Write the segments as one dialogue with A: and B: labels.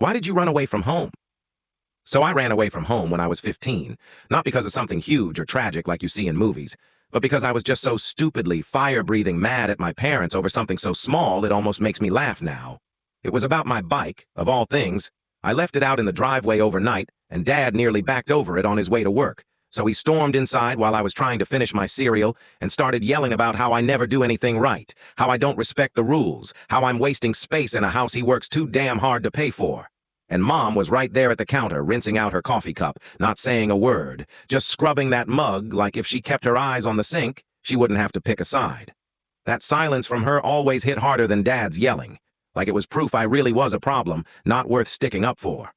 A: Why did you run away from home? So I ran away from home when I was 15, not because of something huge or tragic like you see in movies, but because I was just so stupidly fire-breathing mad at my parents over something so small it almost makes me laugh now. It was about my bike, of all things. I left it out in the driveway overnight, and Dad nearly backed over it on his way to work. So he stormed inside while I was trying to finish my cereal and started yelling about how I never do anything right, how I don't respect the rules, how I'm wasting space in a house he works too damn hard to pay for. And Mom was right there at the counter rinsing out her coffee cup, not saying a word, just scrubbing that mug like if she kept her eyes on the sink, she wouldn't have to pick a side. That silence from her always hit harder than Dad's yelling, like it was proof I really was a problem, not worth sticking up for.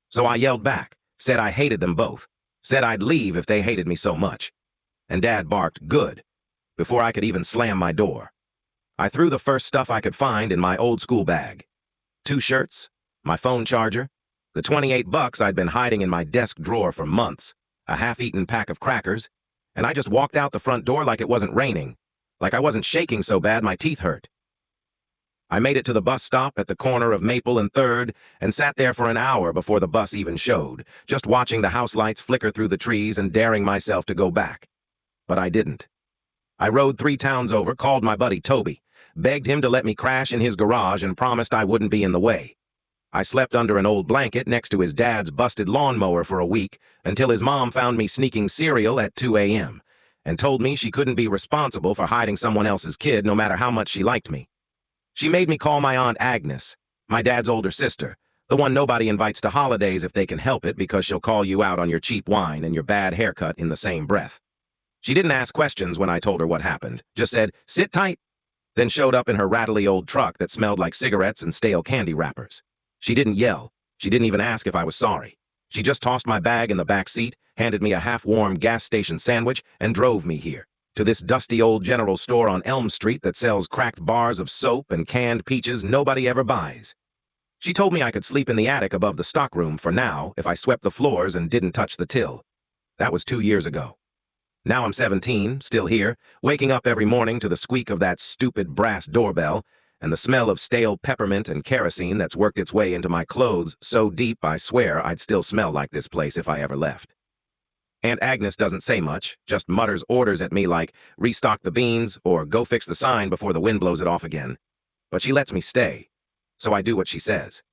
A: So I yelled back, said I hated them both, said I'd leave if they hated me so much. And Dad barked, "Good," before I could even slam my door. I threw the first stuff I could find in my old school bag. 2 shirts, my phone charger, the $28 I'd been hiding in my desk drawer for months, a half-eaten pack of crackers, and I just walked out the front door like it wasn't raining, like I wasn't shaking so bad my teeth hurt. I made it to the bus stop at the corner of Maple and 3rd and sat there for an hour before the bus even showed, just watching the house lights flicker through the trees and daring myself to go back. But I didn't. I rode 3 towns over, called my buddy Toby, begged him to let me crash in his garage and promised I wouldn't be in the way. I slept under an old blanket next to his dad's busted lawnmower for a week until his mom found me sneaking cereal at 2 a.m. and told me she couldn't be responsible for hiding someone else's kid no matter how much she liked me. She made me call my Aunt Agnes, my dad's older sister, the one nobody invites to holidays if they can help it because she'll call you out on your cheap wine and your bad haircut in the same breath. She didn't ask questions when I told her what happened, just said, "Sit tight," then showed up in her rattly old truck that smelled like cigarettes and stale candy wrappers. She didn't yell. She didn't even ask if I was sorry. She just tossed my bag in the back seat, handed me a half-warm gas station sandwich, and drove me here, to this dusty old general store on Elm Street that sells cracked bars of soap and canned peaches nobody ever buys. She told me I could sleep in the attic above the stockroom for now if I swept the floors and didn't touch the till. That was 2 years ago. Now I'm 17, still here, waking up every morning to the squeak of that stupid brass doorbell and the smell of stale peppermint and kerosene that's worked its way into my clothes so deep I swear I'd still smell like this place if I ever left. Aunt Agnes doesn't say much, just mutters orders at me like, restock the beans or go fix the sign before the wind blows it off again. But she lets me stay, so I do what she says.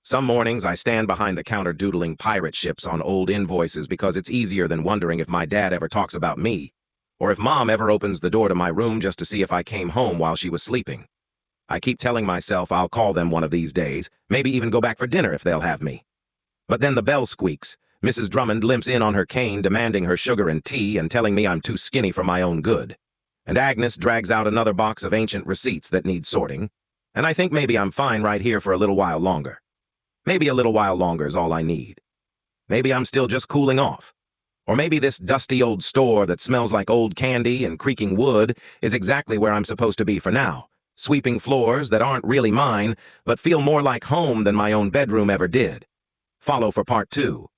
A: Some mornings I stand behind the counter doodling pirate ships on old invoices because it's easier than wondering if my dad ever talks about me, or if Mom ever opens the door to my room just to see if I came home while she was sleeping. I keep telling myself I'll call them one of these days, maybe even go back for dinner if they'll have me. But then the bell squeaks. Mrs. Drummond limps in on her cane demanding her sugar and tea and telling me I'm too skinny for my own good. And Agnes drags out another box of ancient receipts that need sorting. And I think maybe I'm fine right here for a little while longer. Maybe a little while longer is all I need. Maybe I'm still just cooling off. Or maybe this dusty old store that smells like old candy and creaking wood is exactly where I'm supposed to be for now, sweeping floors that aren't really mine, but feel more like home than my own bedroom ever did. Follow for part 2.